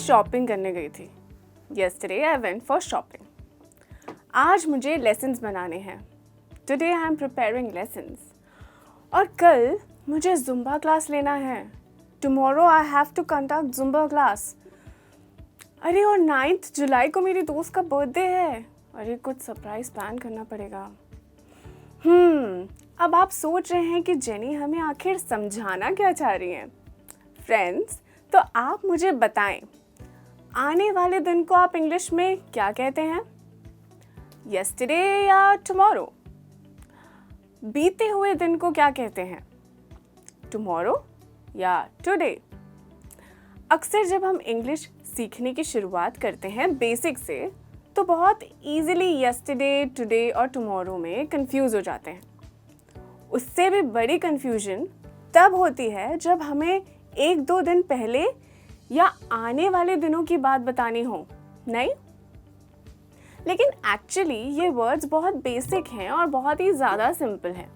Shopping करने गई थी। Yesterday I went for shopping. आज मुझे लेसन्स बनाने हैं। Today I am preparing lessons. और कल मुझे ज़ुम्बा क्लास लेना है। Tomorrow I have to conduct Zumba class. अरे और 9 जुलाई को मेरी दोस्त का बर्थडे है। अरे कुछ सरप्राइज प्लान करना पड़ेगा। अब आप सोच रहे हैं कि जेनी हमें आखिर समझाना क्या चाह रही हैं। फ्रेंड्स, तो आप मुझे बताएं, आने वाले दिन को आप इंग्लिश में क्या कहते हैं? यस्टरडे या टुमारो? बीते हुए दिन को क्या कहते हैं? टुमारो या टुडे? अक्सर जब हम इंग्लिश सीखने की शुरुआत करते हैं बेसिक से, तो बहुत इजीली यस्टरडे, टुडे और टुमारो में कंफ्यूज हो जाते हैं। उससे भी बड़ी कंफ्यूजन तब होती है जब हमें 1-2 दिन पहले या आने वाले दिनों की बात बतानी हो, नहीं? लेकिन एक्चुअली ये वर्ड्स बहुत बेसिक हैं और बहुत ही ज़्यादा सिंपल हैं।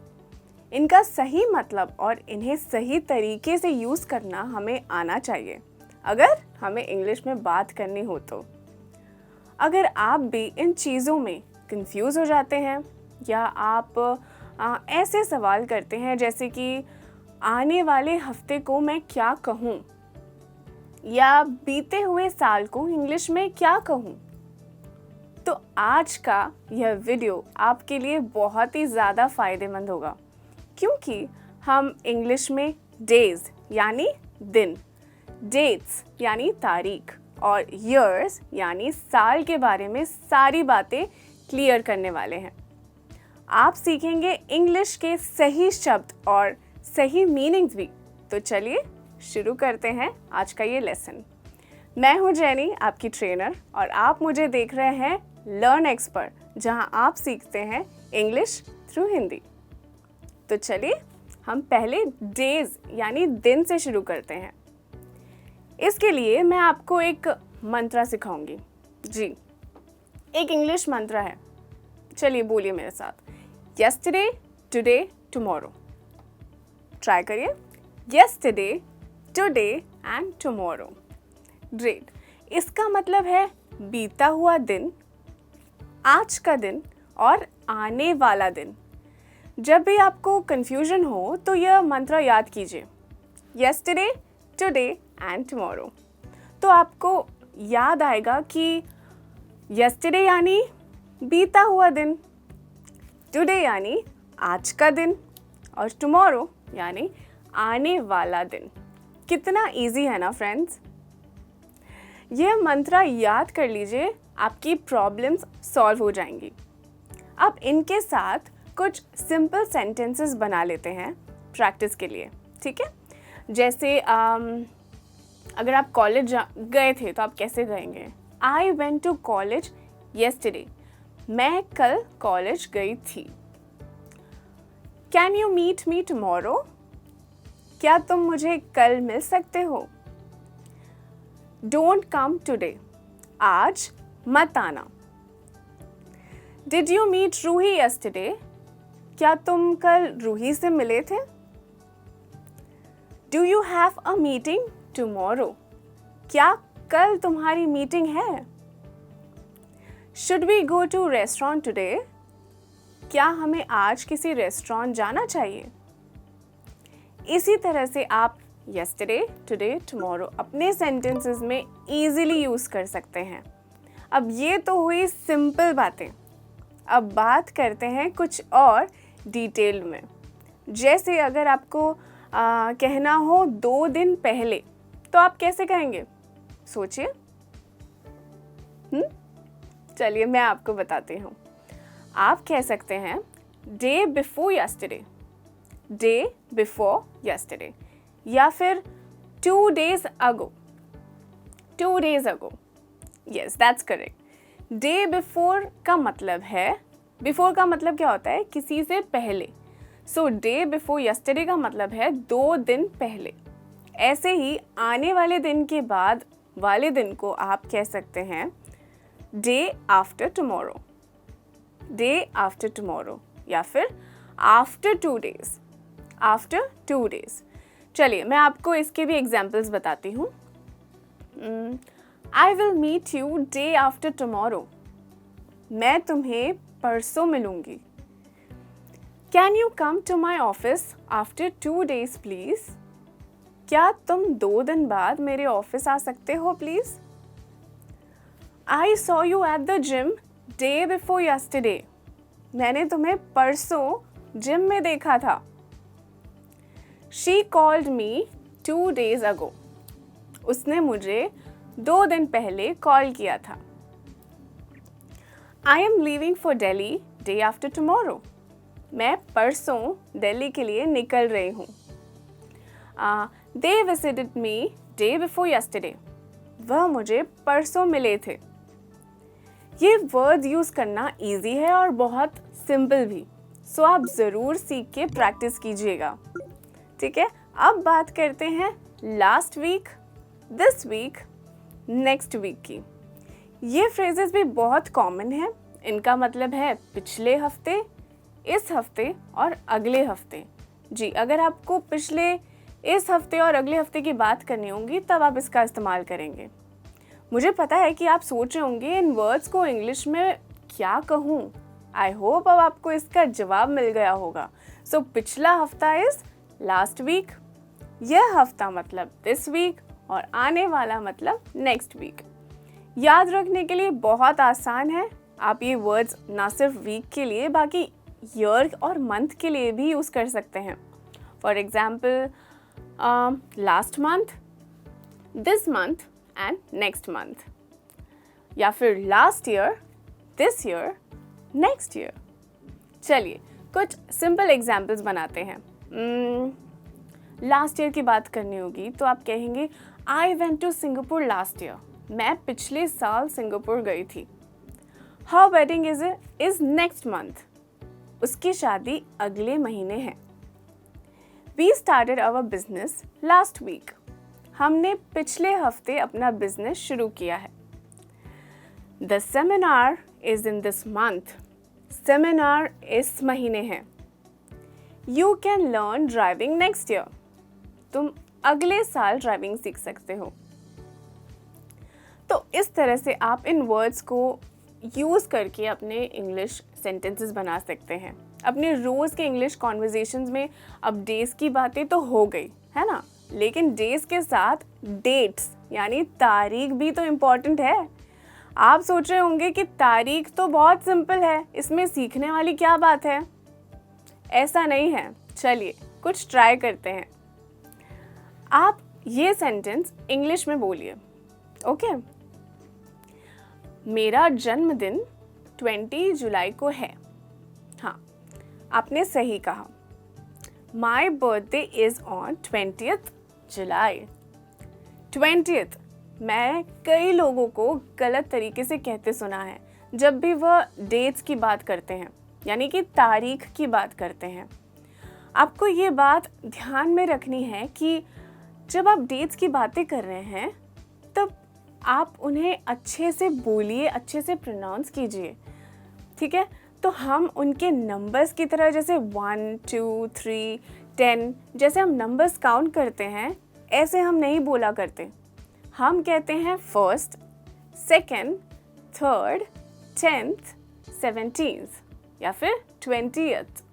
इनका सही मतलब और इन्हें सही तरीके से यूज़ करना हमें आना चाहिए, अगर हमें इंग्लिश में बात करनी हो तो। अगर आप भी इन चीज़ों में कंफ्यूज हो जाते हैं या आप ऐसे सवाल करते हैं जैसे कि आने वाले हफ्ते को मैं क्या कहूँ या बीते हुए साल को इंग्लिश में क्या कहूँ, तो आज का यह वीडियो आपके लिए बहुत ही ज़्यादा फ़ायदेमंद होगा, क्योंकि हम इंग्लिश में डेज़ यानी दिन, डेट्स यानी तारीख और ईयर्स यानी साल के बारे में सारी बातें क्लियर करने वाले हैं। आप सीखेंगे इंग्लिश के सही शब्द और सही मीनिंग्स भी। तो चलिए शुरू करते हैं आज का ये लेसन। मैं हूँ जेनी, आपकी ट्रेनर, और आप मुझे देख रहे हैं लर्न एक्सपर्ट, जहाँ आप सीखते हैं इंग्लिश थ्रू हिंदी। तो चलिए हम पहले डेज यानी दिन से शुरू करते हैं। इसके लिए मैं आपको एक मंत्रा सिखाऊंगी। जी, एक इंग्लिश मंत्रा है। चलिए बोलिए मेरे साथ, यस्टरडे, टुडे, टुमारो। ट्राई करिए, yesterday, today and tomorrow. Great. इसका मतलब है बीता हुआ दिन, आज का दिन और आने वाला दिन। जब भी आपको कंफ्यूजन हो तो यह मंत्रा याद कीजिए, यस्टरडे, टुडे एंड टुमारो। तो आपको याद आएगा कि यस्टरडे यानी बीता हुआ दिन, टुडे यानी आज का दिन और टुमारो यानी आने वाला दिन। कितना इजी है ना फ्रेंड्स? यह मंत्रा याद कर लीजिए, आपकी प्रॉब्लम्स सॉल्व हो जाएंगी। अब इनके साथ कुछ सिंपल सेंटेंसेस बना लेते हैं प्रैक्टिस के लिए, ठीक है? जैसे अगर आप कॉलेज गए थे तो आप कैसे कहेंगे? I went to college yesterday. मैं कल कॉलेज गई थी। Can you meet me tomorrow? क्या तुम मुझे कल मिल सकते हो? Don't come today. आज मत आना। Did you meet Roohi yesterday? क्या तुम कल रूही से मिले थे? Do you have a meeting tomorrow? क्या कल तुम्हारी मीटिंग है? Should we go to restaurant today? क्या हमें आज किसी रेस्टोरेंट जाना चाहिए? इसी तरह से आप यस्टरडे, टुडे, टुमारो अपने सेंटेंसेस में इजीली यूज़ कर सकते हैं। अब ये तो हुई सिंपल बातें। अब बात करते हैं कुछ और डिटेल में। जैसे अगर आपको कहना हो 2 दिन पहले, तो आप कैसे कहेंगे? सोचिए। चलिए मैं आपको बताती हूँ। आप कह सकते हैं day before yesterday, day before yesterday, या फिर 2 days ago, 2 days ago। Yes, that's correct. Day before का मतलब है, बिफोर का मतलब क्या होता है? किसी से पहले। सो डे बिफोर यस्टरडे का मतलब है 2 दिन पहले। ऐसे ही आने वाले दिन के बाद वाले दिन को आप कह सकते हैं day after tomorrow, day after tomorrow, या फिर आफ्टर 2 days, आफ्टर 2 days। चलिए मैं आपको इसके भी एग्जाम्पल्स बताती हूँ। I will meet you day after tomorrow. मैं तुम्हें परसों मिलूंगी. Can you come to my office after 2 days please? क्या तुम 2 दिन बाद मेरे ऑफिस आ सकते हो please? I saw you at the gym day before yesterday. मैंने तुम्हें परसों जिम में देखा था. She called me 2 days ago. उसने मुझे 2 दिन पहले कॉल किया था. I am leaving for Delhi day after tomorrow. मैं परसों दिल्ली के लिए निकल रही हूँ. They visited me day before yesterday. वह मुझे परसों मिले थे. ये वर्ड यूज़ करना इजी है और बहुत सिंपल भी, सो आप ज़रूर सीख के प्रैक्टिस कीजिएगा. ठीक है, अब बात करते हैं last week, this week, next week की. ये फ्रेजेस भी बहुत कॉमन है. इनका मतलब है पिछले हफ्ते, इस हफ्ते और अगले हफ्ते. जी, अगर आपको पिछले, इस हफ्ते और अगले हफ्ते की बात करनी होगी तब आप इसका इस्तेमाल करेंगे. मुझे पता है कि आप सोच रहे होंगे इन वर्ड्स को इंग्लिश में क्या कहूँ. आई होप अब आपको इसका जवाब मिल गया होगा. सो पिछला हफ्ता इज लास्ट वीक, यह हफ्ता मतलब दिस वीक और आने वाला मतलब नेक्स्ट वीक. याद रखने के लिए बहुत आसान है. आप ये वर्ड्स ना सिर्फ वीक के लिए बाकी ईयर और मंथ के लिए भी यूज़ कर सकते हैं. For example last month, this month and next month, या फिर last year, this year, next year. चलिए कुछ सिंपल एग्जाम्पल्स बनाते हैं. लास्ट ईयर की बात करनी होगी तो आप कहेंगे I went to Singapore last year. मैं पिछले साल सिंगापुर गई थी. Her wedding is next month. उसकी शादी अगले महीने है. We started our business last week. हमने पिछले हफ्ते अपना बिजनेस शुरू किया है. The seminar is in this month. Seminar इस महीने है. You can learn driving next year. तुम अगले साल ड्राइविंग सीख सकते हो. तो इस तरह से आप इन वर्ड्स को यूज़ करके अपने इंग्लिश सेंटेंसेस बना सकते हैं. अपने रोज़ के इंग्लिश कॉन्वर्जेशंस में अब डेज़ की बातें तो हो गई है ना, लेकिन डेज़ के साथ डेट्स यानी तारीख भी तो इम्पॉर्टेंट है. आप सोच रहे होंगे कि तारीख तो बहुत सिंपल है, इसमें सीखने वाली क्या बात है. ऐसा नहीं है. चलिए कुछ ट्राई करते हैं. आप ये सेंटेंस इंग्लिश में बोलिए. ओके, मेरा जन्मदिन 20 जुलाई को है. हाँ, आपने सही कहा. My birthday is on 20th July. 20th मैं कई लोगों को गलत तरीके से कहते सुना है जब भी वह डेट्स की बात करते हैं, यानी कि तारीख की बात करते हैं. आपको ये बात ध्यान में रखनी है कि जब आप डेट्स की बातें कर रहे हैं तब आप उन्हें अच्छे से बोलिए, अच्छे से प्रोनाउंस कीजिए. ठीक है, तो हम उनके नंबर्स की तरह जैसे 1 2 3 10 जैसे हम नंबर्स काउंट करते हैं ऐसे हम नहीं बोला करते. हम कहते हैं first, second, third, 10th, 17th या फिर 20th,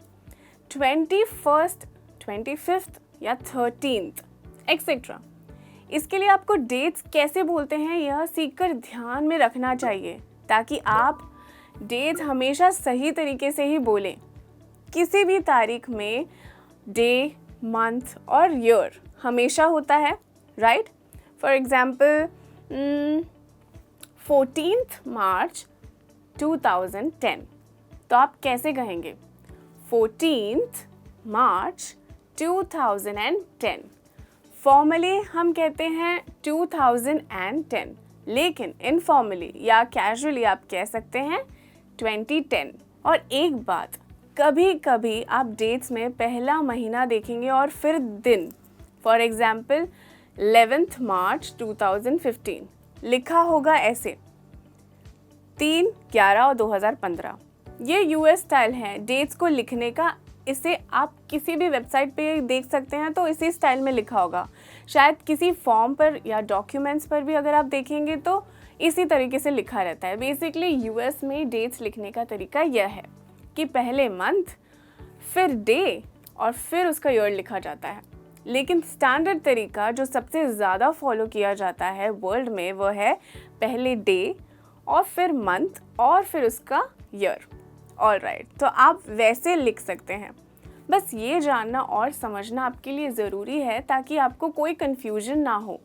21st, 25th या 13th एक्सेट्रा. इसके लिए आपको डेट्स कैसे बोलते हैं यह सीखकर ध्यान में रखना चाहिए ताकि आप डेट्स हमेशा सही तरीके से ही बोलें. किसी भी तारीख में डे, मंथ और ईयर हमेशा होता है, right. For example 14th March 2010. तो आप कैसे कहेंगे 14th March 2010. फॉर्मली हम कहते हैं 2010, लेकिन इनफॉर्मली या कैजुअली आप कह सकते हैं 2010. और एक बात, कभी कभी आप डेट्स में पहला महीना देखेंगे और फिर दिन. फॉर एग्जाम्पल 11th March 2015 लिखा होगा ऐसे 3/11/2015. ये यूएस स्टाइल है डेट्स को लिखने का. इसे आप किसी भी वेबसाइट पे देख सकते हैं तो इसी स्टाइल में लिखा होगा। शायद किसी फॉर्म पर या डॉक्यूमेंट्स पर भी अगर आप देखेंगे तो इसी तरीके से लिखा रहता है। बेसिकली यूएस में डेट्स लिखने का तरीका यह है कि पहले मंथ, फिर डे और फिर उसका ईयर लिखा जाता है। लेकिन स्टैंडर्ड तरीका जो सबसे ज़्यादा फॉलो किया जाता है वर्ल्ड में वो है पहले डे और फिर मंथ और फिर उसका ईयर। ऑलराइट, तो आप वैसे लिख सकते हैं। बस ये जानना और समझना आपके लिए ज़रूरी है ताकि आपको कोई कन्फ्यूजन ना हो,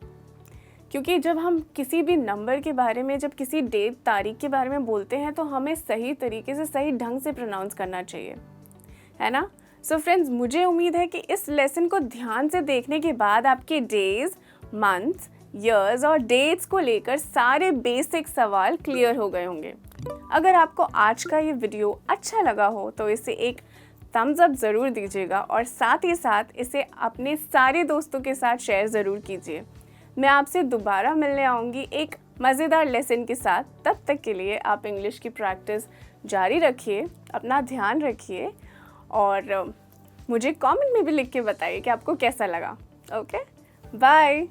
क्योंकि जब हम किसी भी नंबर के बारे में, जब किसी डेट तारीख के बारे में बोलते हैं तो हमें सही तरीके से, सही ढंग से प्रोनाउंस करना चाहिए, है ना। सो फ्रेंड्स, मुझे उम्मीद है कि इस लेसन को ध्यान से देखने के बाद आपके डेज, मंथ्स, ईयर्स और डेट्स को लेकर सारे बेसिक सवाल क्लियर हो गए होंगे। अगर आपको आज का ये वीडियो अच्छा लगा हो तो इसे एक थम्स अप ज़रूर दीजिएगा और साथ ही साथ इसे अपने सारे दोस्तों के साथ शेयर ज़रूर कीजिए। मैं आपसे दोबारा मिलने आऊँगी एक मज़ेदार लेसन के साथ। तब तक के लिए आप इंग्लिश की प्रैक्टिस जारी रखिए, अपना ध्यान रखिए और मुझे कमेंट में भी लिख के बताइए कि आपको कैसा लगा। Okay, bye.